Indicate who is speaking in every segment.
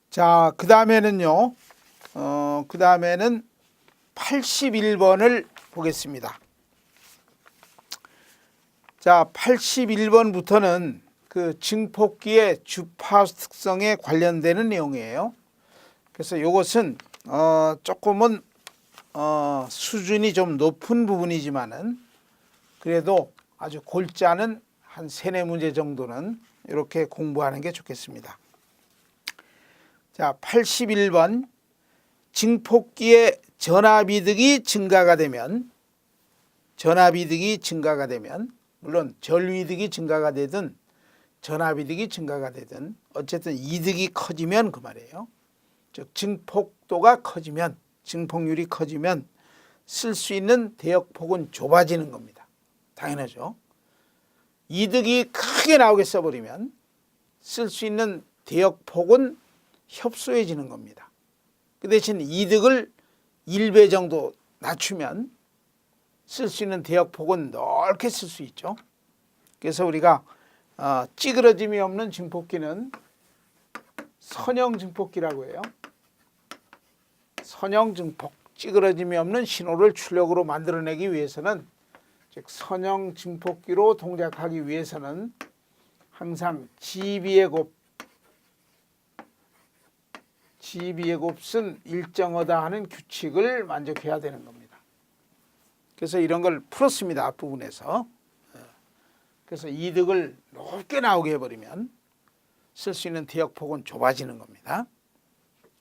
Speaker 1: 자, 그 다음에는요, 그 다음에는 81번을 보겠습니다. 자, 81번부터는 그 증폭기의 주파수 특성에 관련되는 내용이에요. 그래서 이것은 조금은 수준이 좀 높은 부분이지만은 그래도 아주 골지 않은 한 3-4문제 정도는 이렇게 공부하는 게 좋겠습니다. 자, 81번 증폭기의 전압이득이 증가가 되면 물론 전위득이 증가가 되든 전압이득이 증가가 되든 어쨌든 이득이 커지면 그 말이에요. 즉 증폭도가 커지면 증폭률이 커지면 쓸 수 있는 대역폭은 좁아지는 겁니다. 당연하죠. 이득이 크게 나오게 써버리면 쓸 수 있는 대역폭은 협소해지는 겁니다. 그 대신 이득을 1배 정도 낮추면 쓸 수 있는 대역폭은 넓게 쓸 수 있죠. 그래서 우리가 찌그러짐이 없는 증폭기는 선형 증폭기라고 해요. 선형 증폭, 찌그러짐이 없는 신호를 출력으로 만들어내기 위해서는, 즉 선형 증폭기로 동작하기 위해서는 항상 G비의 곱은 일정하다 하는 규칙을 만족해야 되는 겁니다. 그래서 이런 걸 풀었습니다. 앞부분에서. 그래서 이득을 높게 나오게 해버리면 쓸 수 있는 대역폭은 좁아지는 겁니다.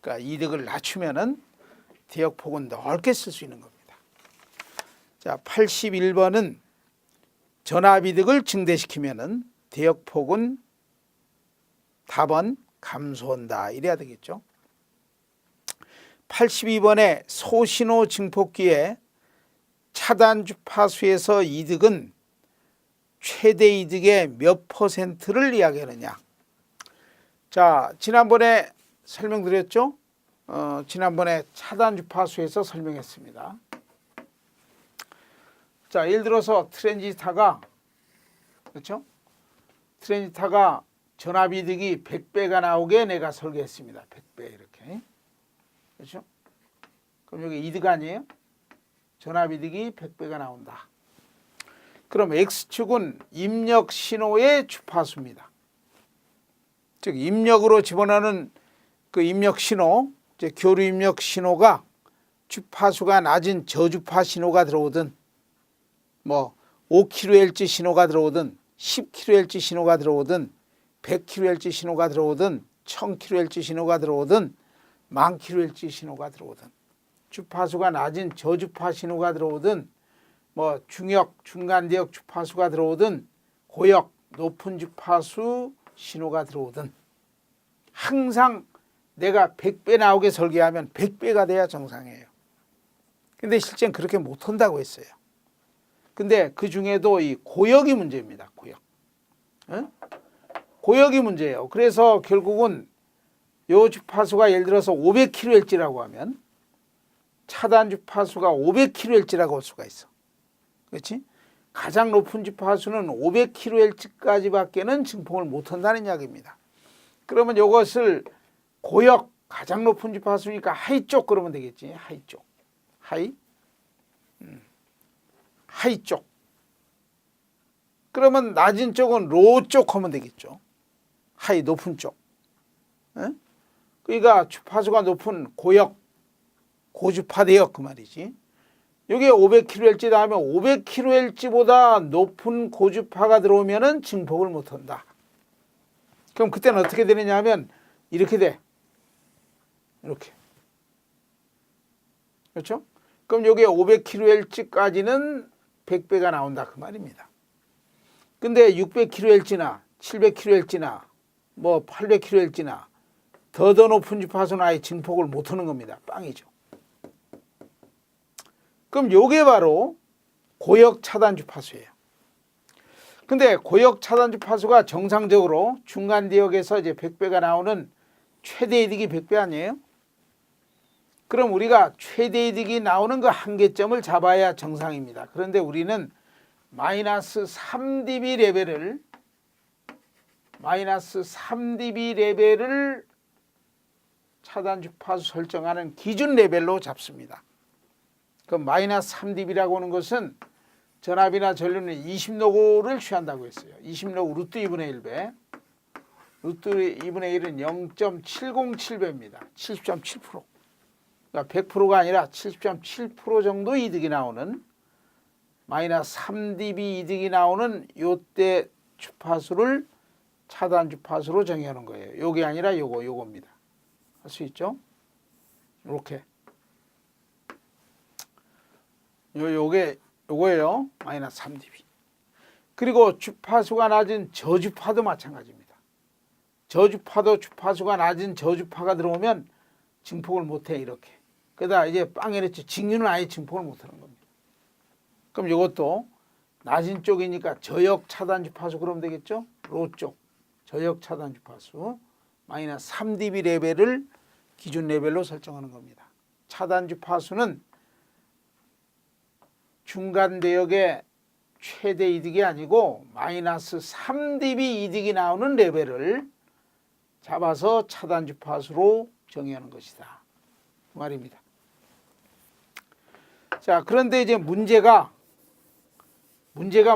Speaker 1: 그러니까 이득을 낮추면은 대역폭은 넓게 쓸 수 있는 겁니다. 자, 81번은 전압이득을 증대시키면은 대역폭은 답은 감소한다. 이래야 되겠죠. 82번에 소신호 증폭기의 차단 주파수에서 이득은 최대 이득의 몇 %를 이야기하느냐. 자, 지난번에 설명드렸죠. 지난번에 차단 주파수에서 설명했습니다. 자, 예를 들어서 트랜지스타가, 그렇죠? 트랜지스타가 전압 이득이 100배가 나오게 내가 설계했습니다. 100배 이렇게. 그렇죠? 그럼 여기 이득 아니에요? 전압 이득이 100배가 나온다. 그럼 X축은 입력 신호의 주파수입니다. 즉 입력으로 집어넣는 그 입력 신호, 이제 교류 입력 신호가 주파수가 낮은 저주파 신호가 들어오든 뭐 5kHz 신호가 들어오든 10kHz 신호가 들어오든 100kHz 신호가 들어오든 1000kHz 신호가 들어오든 10,000kHz 신호가 들어오든 주파수가 낮은 저주파 신호가 들어오든 뭐 중역, 중간대역 주파수가 들어오든 고역, 높은 주파수 신호가 들어오든 항상 내가 100배 나오게 설계하면 100배가 돼야 정상이에요. 근데 실제는 그렇게 못한다고 했어요. 근데 그 중에도 이 고역이 문제입니다. 고역. 응? 고역이 문제예요. 그래서 결국은 요 주파수가 예를 들어서 500kHz라고 하면 차단 주파수가 500kHz라고 할 수가 있어. 그렇지? 가장 높은 주파수는 500kHz까지밖에는 증폭을 못한다는 이야기입니다. 그러면 이것을 고역, 가장 높은 주파수니까 하이 쪽 그러면 되겠지. 하이 쪽. 하이 쪽. 그러면 낮은 쪽은 로우 쪽 하면 되겠죠. 하이, 높은 쪽. 에? 그러니까 주파수가 높은 고역, 고주파 대역 그 말이지. 여기에 500kHz 나오면 500kHz보다 높은 고주파가 들어오면은 증폭을 못한다. 그럼 그때는 어떻게 되느냐 하면 이렇게 돼. 이렇게. 그렇죠? 그럼 여기에 500kHz까지는 100배가 나온다 그 말입니다. 근데 600kHz나 700kHz나 뭐 800kHz나 더 높은 주파수는 아예 증폭을 못하는 겁니다. 빵이죠. 그럼 요게 바로 고역 차단 주파수예요. 근데 고역 차단 주파수가 정상적으로 중간 대역에서 이제 100배가 나오는 최대 이득이 100배 아니에요? 그럼 우리가 최대 이득이 나오는 그 한계점을 잡아야 정상입니다. 그런데 우리는 마이너스 3dB 레벨을 차단 주파수 설정하는 기준 레벨로 잡습니다. 그 마이너스 3dB라고 하는 것은 전압이나 전류는 20로그를 취한다고 했어요. 20로그 루트 2분의 1배. 루트 2분의 1은 0.707배입니다. 70.7%. 그러니까 100%가 아니라 70.7% 정도 이득이 나오는 마이너스 3dB 이득이 나오는 요때 주파수를 차단 주파수로 정의하는 거예요. 요게 아니라 요겁니다. 할 수 있죠? 이렇게. 요거예요. 마이너스 3dB. 그리고 주파수가 낮은 저주파도 마찬가지입니다. 저주파도 주파수가 낮은 저주파가 들어오면 증폭을 못해 이렇게. 그러다 이제 빵이랬지. 직류는 아예 증폭을 못하는 겁니다. 그럼 이것도 낮은 쪽이니까 저역 차단 주파수 그러면 되겠죠? 로 쪽 저역 차단 주파수 마이너스 3dB 레벨을 기준 레벨로 설정하는 겁니다. 차단 주파수는 중간 대역의 최대 이득이 아니고 마이너스 3dB 이득이 나오는 레벨을 잡아서 차단 주파수로 정의하는 것이다. 그 말입니다. 자, 그런데 이제 문제가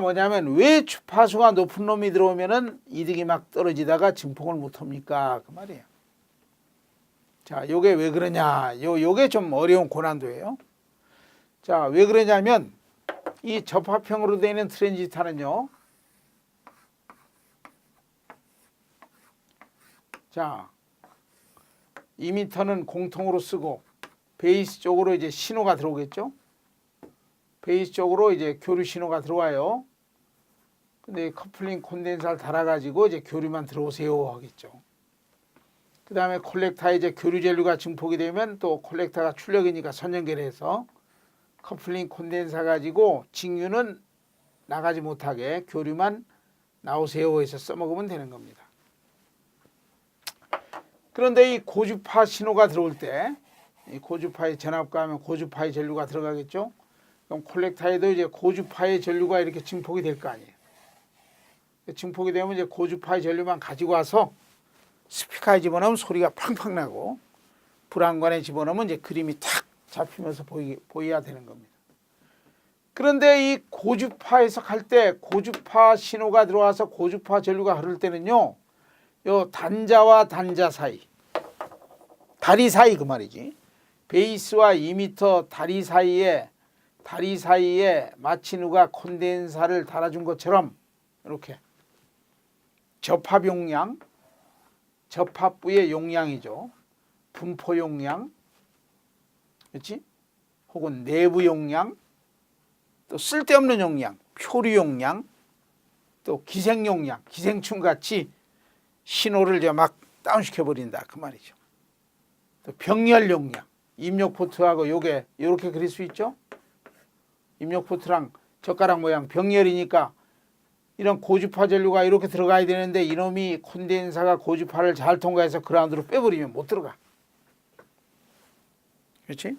Speaker 1: 뭐냐면 왜 주파수가 높은 놈이 들어오면은 이득이 막 떨어지다가 증폭을 못 합니까? 그 말이에요. 자, 요게 왜 그러냐? 요게 좀 어려운 고난도예요. 자, 왜 그러냐면 이 접합형으로 되어 있는 트랜지스터는요. 자, 이미터는 공통으로 쓰고 베이스 쪽으로 이제 신호가 들어오겠죠? 베이스 쪽으로 이제 교류 신호가 들어와요. 근데 커플링 콘덴서를 달아가지고 이제 교류만 들어오세요 하겠죠. 그 다음에 콜렉터에 이제 교류 전류가 증폭이 되면 또 콜렉터가 출력이니까 선연결해서 커플링 콘덴서 가지고 직류는 나가지 못하게 교류만 나오세요 해서 써먹으면 되는 겁니다. 그런데 이 고주파 신호가 들어올 때 이 고주파의 전압과 하면 고주파의 전류가 들어가겠죠. 그럼 콜렉터에도 이제 고주파의 전류가 이렇게 증폭이 될 거 아니에요. 증폭이 되면 이제 고주파의 전류만 가지고 와서 스피커에 집어넣으면 소리가 팡팡 나고 불안관에 집어넣으면 이제 그림이 탁 잡히면서 보여야 되는 겁니다. 그런데 이 고주파 해석할 때 고주파 신호가 들어와서 고주파 전류가 흐를 때는요. 요 단자와 단자 사이, 다리 사이 그 말이지. 베이스와 이미터 다리 사이에 마치 누가 콘덴사를 달아준 것처럼 이렇게 접합 용량, 접합부의 용량이죠. 분포 용량, 그렇지? 혹은 내부 용량, 또 쓸데없는 용량, 표류 용량, 또 기생 용량, 기생충 같이 신호를 이제 막 다운시켜 버린다 그 말이죠. 또 병렬 용량, 입력 포트하고 요게 이렇게 그릴 수 있죠. 입력 포트랑 젓가락 모양 병렬이니까 이런 고주파 전류가 이렇게 들어가야 되는데 이놈이 콘덴사가 고주파를 잘 통과해서 그라운드로 빼버리면 못 들어가. 그렇지?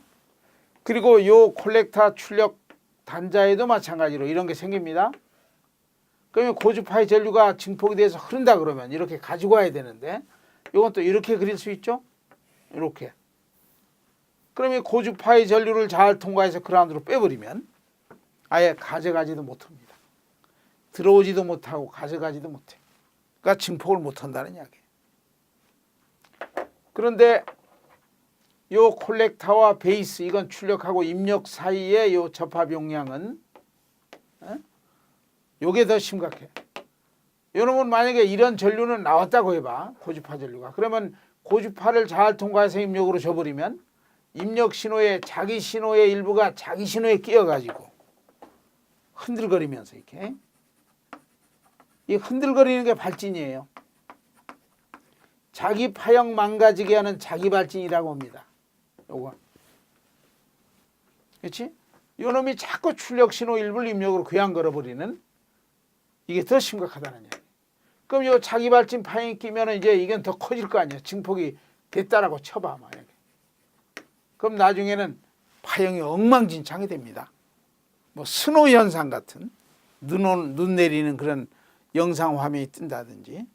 Speaker 1: 그리고 요 콜렉터 출력 단자에도 마찬가지로 이런 게 생깁니다. 그러면 고주파의 전류가 증폭이 돼서 흐른다 그러면 이렇게 가지고 와야 되는데 이건 또 이렇게 그릴 수 있죠. 이렇게. 그러면 고주파의 전류를 잘 통과해서 그라운드로 빼버리면 아예 가져가지도 못합니다. 들어오지도 못하고 가져가지도 못해. 그러니까 증폭을 못한다는 이야기예요. 그런데 요 콜렉터와 베이스 이건 출력하고 입력 사이의 요 접합 용량은 요게 더 심각해. 요놈은 만약에 이런 전류는 나왔다고 해봐. 고주파 전류가. 그러면 고주파를 잘 통과해서 입력으로 줘버리면 입력 신호에 자기 신호의 일부가 자기 신호에 끼어가지고 흔들거리면서 이렇게 이 흔들거리는 게 발진이에요. 자기 파형 망가지게 하는 자기 발진이라고 합니다. 요거. 그렇지? 요놈이 자꾸 출력 신호 일부를 입력으로 그냥 걸어버리는 이게 더 심각하다는 얘기. 그럼 요 자기 발진 파형이 끼면 이제 이건 더 커질 거 아니야. 증폭이 됐다라고 쳐봐 만약에. 그럼 나중에는 파형이 엉망진창이 됩니다. 뭐 스노우 현상 같은 눈 내리는 그런 영상 화면이 뜬다든지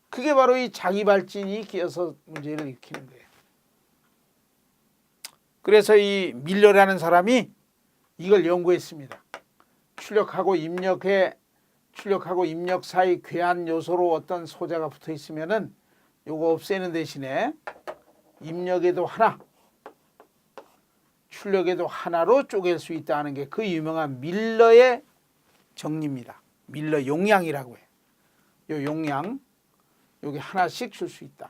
Speaker 1: 그게 바로 이 자기 발진이 끼어서 문제를 일으키는 거예요. 그래서 이 밀러라는 사람이 이걸 연구했습니다. 출력하고 입력 사이 괴한 요소로 어떤 소자가 붙어 있으면은 요거 없애는 대신에 입력에도 하나, 출력에도 하나로 쪼갤 수 있다는 게 그 유명한 밀러의 정리입니다. 밀러 용량이라고 해요. 요 용량, 여기 하나씩 줄 수 있다.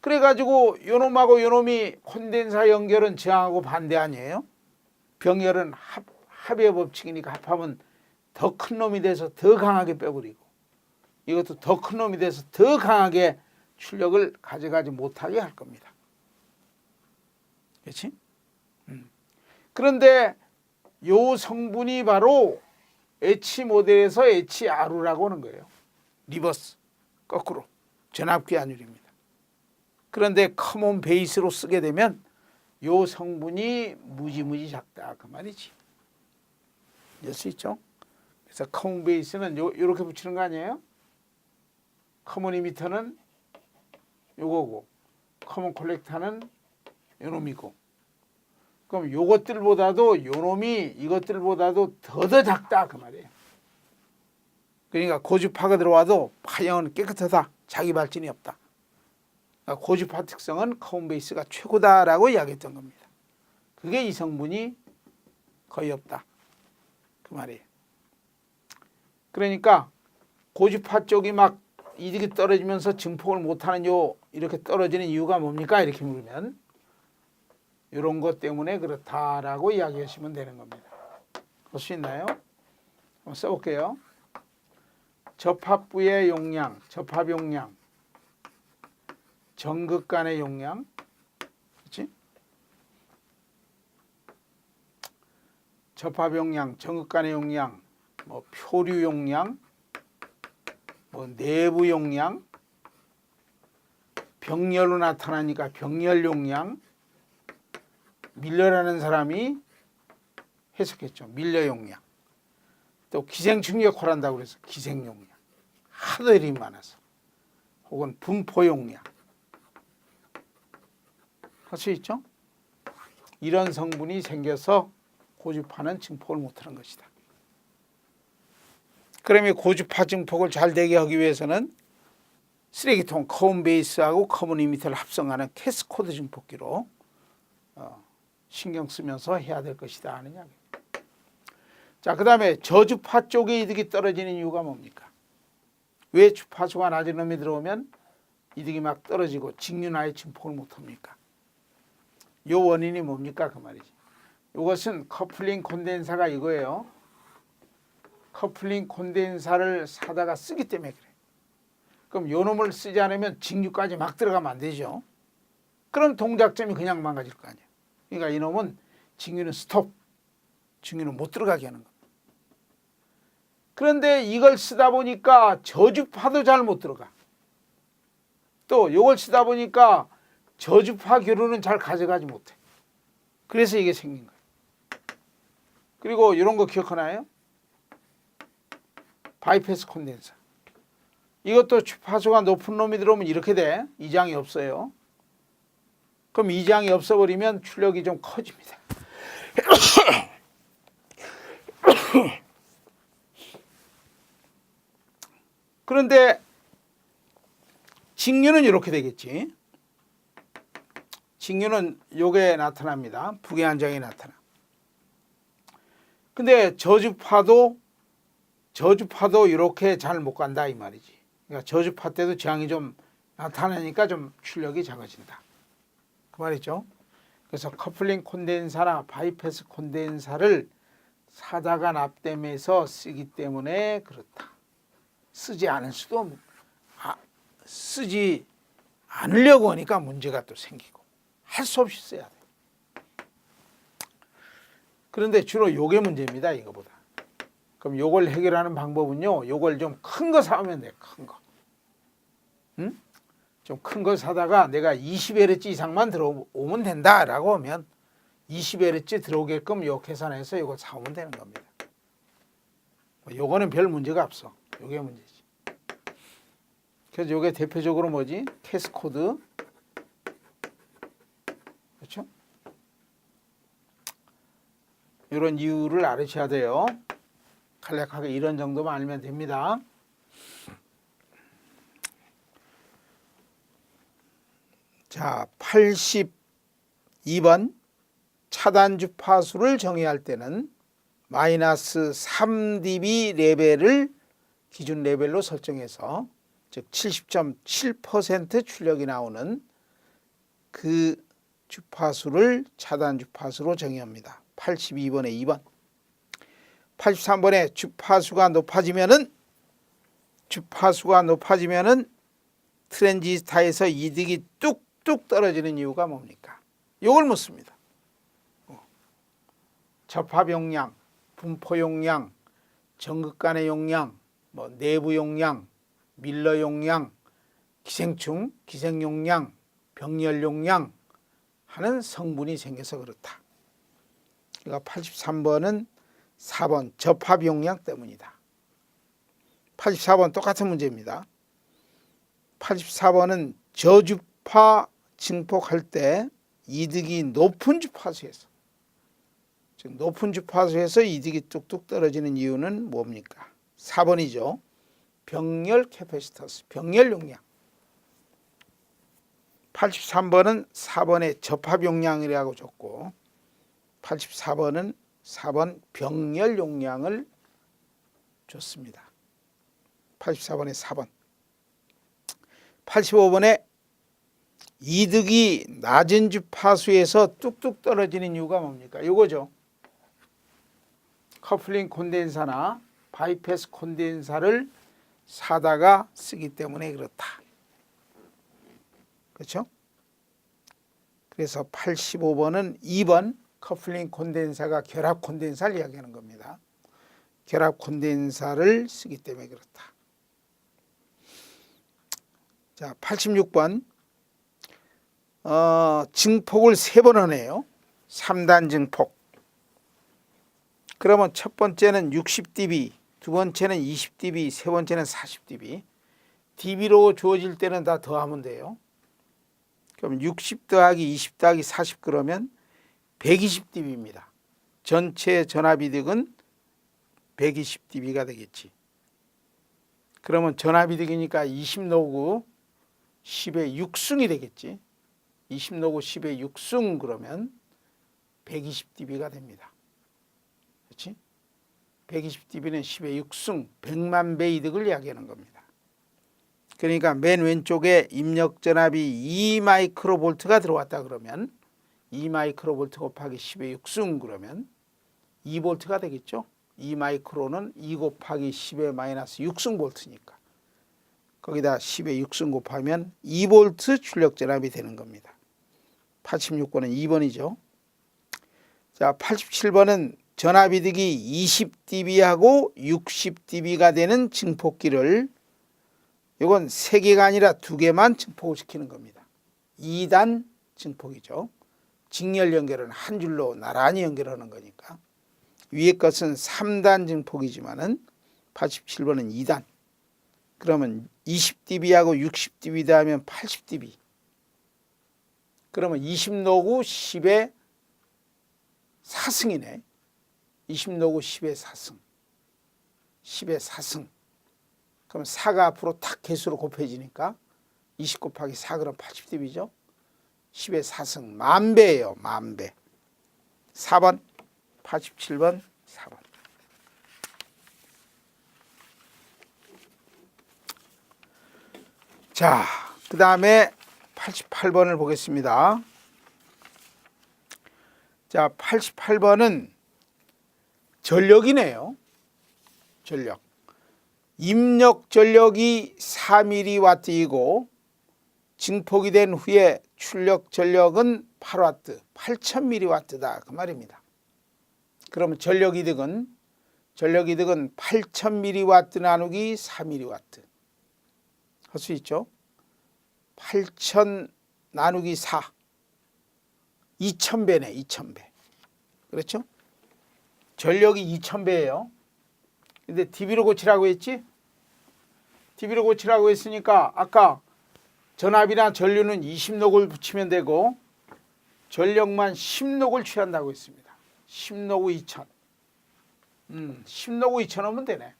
Speaker 1: 그래가지고 요놈하고 요놈이 콘덴사 연결은 저항하고 반대 아니에요? 병렬은 합의 법칙이니까 합하면 더 큰 놈이 돼서 더 강하게 빼버리고, 이것도 더 큰 놈이 돼서 더 강하게 출력을 가져가지 못하게 할 겁니다. 그렇지? 그런데 요 성분이 바로 H 모델에서 HRU라고 하는 거예요. 리버스, 거꾸로 전압괴환율입니다. 그런데 커먼 베이스로 쓰게 되면 요 성분이 무지무지 작다 그 말이지. 이해할 수 있죠? 그래서 커먼 베이스는 요렇게 붙이는 거 아니에요? 커먼 이미터는 요거고, 커먼 콜렉터는 요놈이고. 그럼 요것들보다도 요놈이 이것들보다도 더 작다 그 말이에요. 그러니까 고주파가 들어와도 파형은 깨끗하다. 자기 발진이 없다. 그러니까 고주파 특성은 커먼 베이스가 최고다라고 이야기했던 겁니다. 그게 이 성분이 거의 없다 그 말이에요. 그러니까 고주파 쪽이 막 이득이 떨어지면서 증폭을 못하는 이렇게 떨어지는 이유가 뭡니까? 이렇게 물으면 이런 것 때문에 그렇다라고 이야기하시면 되는 겁니다. 볼 수 있나요? 한번 써볼게요. 접합부의 용량, 접합 용량, 전극 간의 용량, 그렇지? 접합 용량, 전극 간의 용량, 뭐 표류 용량, 뭐 내부 용량, 병렬로 나타나니까 병렬 용량, 밀러라는 사람이 해석했죠. 밀러 용량. 또 기생충력 홀한다고 그래서 기생 용량. 하도 일이 많아서. 혹은 분포 용량. 할 수 있죠? 이런 성분이 생겨서 고주파는 증폭을 못하는 것이다. 그러면 고주파 증폭을 잘 되게 하기 위해서는 쓰레기통 커먼 베이스하고 커먼 이미터를 합성하는 캐스코드 증폭기로 신경 쓰면서 해야 될 것이다 하는 이야기. 자, 그 다음에 저주파 쪽에 이득이 떨어지는 이유가 뭡니까? 왜 주파수가 낮은 놈이 들어오면 이득이 막 떨어지고 직륜하에 증폭을 못합니까? 요 원인이 뭡니까? 그 말이지. 이것은 커플링 콘덴사가 이거예요. 커플링 콘덴사를 사다가 쓰기 때문에 그래. 그럼 요 놈을 쓰지 않으면 직류까지 막 들어가면 안 되죠. 그럼 동작점이 그냥 망가질 거 아니에요. 그러니까 이놈은 직류는 스톱, 직류는 못 들어가게 하는 겁니다. 그런데 이걸 쓰다 보니까 저주파도 잘 못 들어가. 또 이걸 쓰다 보니까 저주파 교류는 잘 가져가지 못해. 그래서 이게 생긴 거예요. 그리고 이런 거 기억하나요? 바이패스 콘덴서. 이것도 주파수가 높은 놈이 들어오면 이렇게 돼. 이장이 없어요. 그럼 이장이 없어버리면 출력이 좀 커집니다. 그런데 직류는 이렇게 되겠지. 직류는 요게 나타납니다. 부계한장이 나타나. 근데 저주파도 이렇게 잘 못 간다 이 말이지. 그러니까 저주파 때도 저항이 좀 나타나니까 좀 출력이 작아진다. 그 말이죠. 그래서 커플링 콘덴사나 바이패스 콘덴사를 사다가 납땜해서 쓰기 때문에 그렇다. 쓰지 않을 수도 쓰지 않으려고 하니까 문제가 또 생기고 할 수 없이 써야 돼. 그런데 주로 요게 문제입니다. 이거보다. 그럼 요걸 해결하는 방법은요. 요걸 좀 큰 거 사면 돼. 큰 거. 응? 좀 큰 거 사다가 내가 20Hz 이상만 들어오면 된다라고 하면 20Hz 들어오게끔 요 계산해서 요거 사오면 되는 겁니다. 요거는 별 문제가 없어. 요게 문제지. 그래서 요게 대표적으로 뭐지? 캐스코드. 그렇죠? 이런 이유를 알으셔야 돼요. 간략하게 이런 정도만 알면 됩니다. 자, 82번 차단 주파수를 정의할 때는 마이너스 3dB 레벨을 기준 레벨로 설정해서 즉 70.7% 출력이 나오는 그 주파수를 차단 주파수로 정의합니다. 82번에 2번. 83번에 주파수가 높아지면은 트랜지스타에서 이득이 뚝뚝 떨어지는 이유가 뭡니까? 이걸 묻습니다. 접합 용량, 분포 용량, 전극 간의 용량, 내부 용량, 밀러 용량, 기생충, 기생 용량, 병렬 용량 하는 성분이 생겨서 그렇다. 그러니까 83번은 4번 접합 용량 때문이다. 84번 똑같은 문제입니다. 84번은 저주파 증폭할 때 이득이 높은 주파수에서, 즉 높은 주파수에서 이득이 뚝뚝 떨어지는 이유는 뭡니까? 4번이죠. 병렬 캐패시터스, 병렬 용량. 83번은 4번의 접합 용량이라고 줬고 84번은 4번 병렬 용량을 줬습니다. 84번에 4번. 85번에 이득이 낮은 주파수에서 뚝뚝 떨어지는 이유가 뭡니까? 이거죠. 커플링 콘덴사나 바이패스 콘덴사를 사다가 쓰기 때문에 그렇다. 그렇죠? 그래서 85번은 2번 커플링 콘덴사가 결합 콘덴사를 이야기하는 겁니다. 결합 콘덴사를 쓰기 때문에 그렇다. 자, 86번 증폭을 3번 하네요. 3단 증폭. 그러면 첫 번째는 60dB, 두 번째는 20dB, 세 번째는 40dB. dB로 주어질 때는 다 더하면 돼요. 그럼 60 더하기 20 더하기 40 그러면 120dB입니다. 전체 전압이득은 120dB가 되겠지. 그러면 전압이득이니까 20 놓고 10의 6승이 되겠지. 20 놓고 10의 6승 그러면 120dB가 됩니다. 그렇지? 120dB는 10의 6승, 100만 배 이득을 이야기하는 겁니다. 그러니까 맨 왼쪽에 입력 전압이 2 마이크로볼트가 들어왔다 그러면 2 마이크로볼트 곱하기 10의 6승 그러면 2볼트가 되겠죠. 2 마이크로는 2 곱하기 10의 마이너스 6승 볼트니까 거기다 10의 6승 곱하면 2볼트 출력 전압이 되는 겁니다. 86번은 2번이죠. 자, 87번은 전압이득이 20dB하고 60dB가 되는 증폭기를 이건 3개가 아니라 2개만 증폭을 시키는 겁니다. 2단 증폭이죠. 직렬 연결은 한 줄로 나란히 연결하는 거니까. 위에 것은 3단 증폭이지만은 87번은 2단. 그러면 20dB하고 60dB 더하면 80dB. 그러면 20노구 10의 4승이네. 20노구 10의 4승. 10의 4승. 그럼 4가 앞으로 탁 개수로 곱해지니까 20 곱하기 4 그럼 80dB죠. 10의 4승 만배예요. 만배. 4번 87번 4번. 자, 그 다음에 88번을 보겠습니다. 자, 88번은 전력이네요. 전력. 입력 전력이 4mW이고 증폭이 된 후에 출력 전력은 8W, 8000mW다 그 말입니다. 그러면 전력 이득은 8000mW 나누기 4mW 할 수 있죠. 8000 나누기 4 2000배네. 2000배. 그렇죠? 전력이 2000배예요. 근데 dB로 고치라고 했지? dB로 고치라고 했으니까 아까 전압이나 전류는 20녹을 붙이면 되고 전력만 10녹을 취한다고 했습니다. 10로그 2000. 10로그 2000 하면 되네.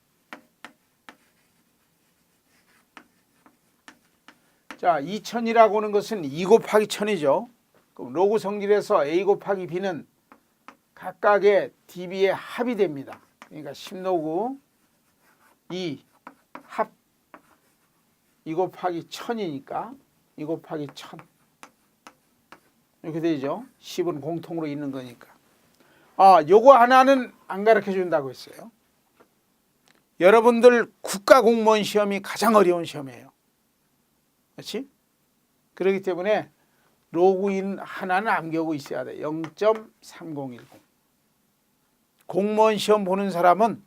Speaker 1: 자, 2000이라고 하는 것은 2 곱하기 1000이죠. 그럼 로그 성질에서 A 곱하기 B는 각각의 dB의 합이 됩니다. 그러니까 10로그 2 합 2 곱하기 1000이니까 2 곱하기 1000 이렇게 되죠. 10은 공통으로 있는 거니까. 요거 하나는 안 가르쳐 준다고 했어요. 여러분들 국가 공무원 시험이 가장 어려운 시험이에요. 그렇지? 그렇기 때문에 로그인 하나는 암기하고 있어야 돼. 0.3010. 공무원 시험 보는 사람은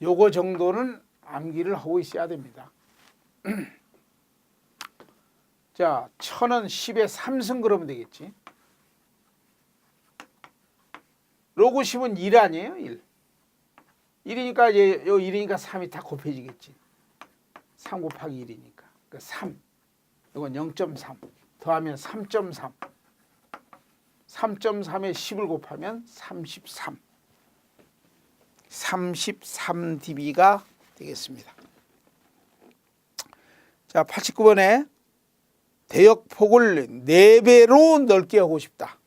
Speaker 1: 요거 정도는 암기를 하고 있어야 됩니다. 자, 1000은 10의 3승 그러면 되겠지. 로그 10은 1 아니에요? 1. 1이니까 이제 요 1이니까 3이 다 곱해지겠지. 3 곱하기 1이니까. 그러니까 3. 이건 0.3. 더하면 3.3. 3.3에 10을 곱하면 33. 33dB가 되겠습니다. 자, 89번에 대역폭을 4배로 넓게 하고 싶다.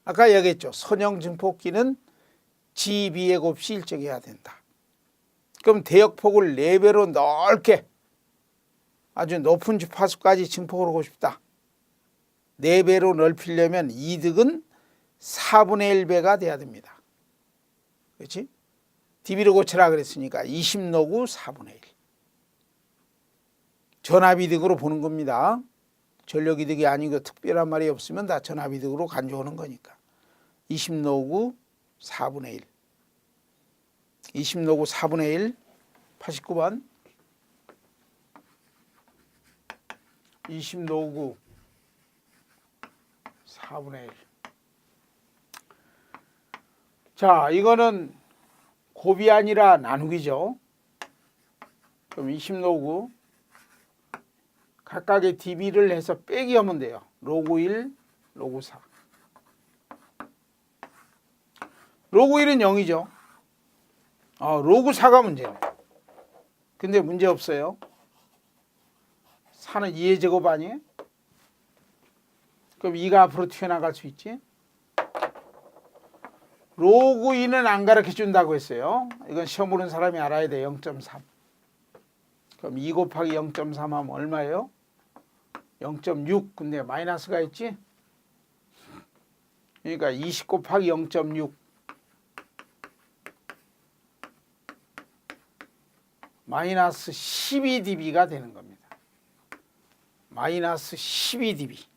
Speaker 1: 아까 얘기했죠. 선형 증폭기는 GB의 곱이 일정해야 된다. 그럼 대역폭을 4배로 넓게 아주 높은 주파수까지 증폭을 하고 싶다. 4배로 넓히려면 이득은 4분의 1배가 돼야 됩니다. 그렇지? dB를 고쳐라 그랬으니까 20로그 4분의 1. 전압이득으로 보는 겁니다. 전력이득이 아니고 특별한 말이 없으면 다 전압이득으로 간주하는 거니까. 20로그 4분의 1. 20로그 4분의 1. 89번. 20로그 4분의 1. 자, 이거는 곱이 아니라 나누기죠. 그럼 20로그 각각의 dB를 해서 빼기 하면 돼요. 로그 1, 로그 4. 로그 1은 0이죠. 로그 4가 문제예요. 근데 문제 없어요. 4는 2의 제곱 아니에요? 그럼 2가 앞으로 튀어나갈 수 있지. 로그 2는 안 가르쳐 준다고 했어요. 이건 시험 보는 사람이 알아야 돼. 0.3. 그럼 2 곱하기 0.3 하면 얼마예요? 0.6. 근데 마이너스가 있지? 그러니까 20 곱하기 0.6. 마이너스 12dB가 되는 겁니다. 마이너스 12dB.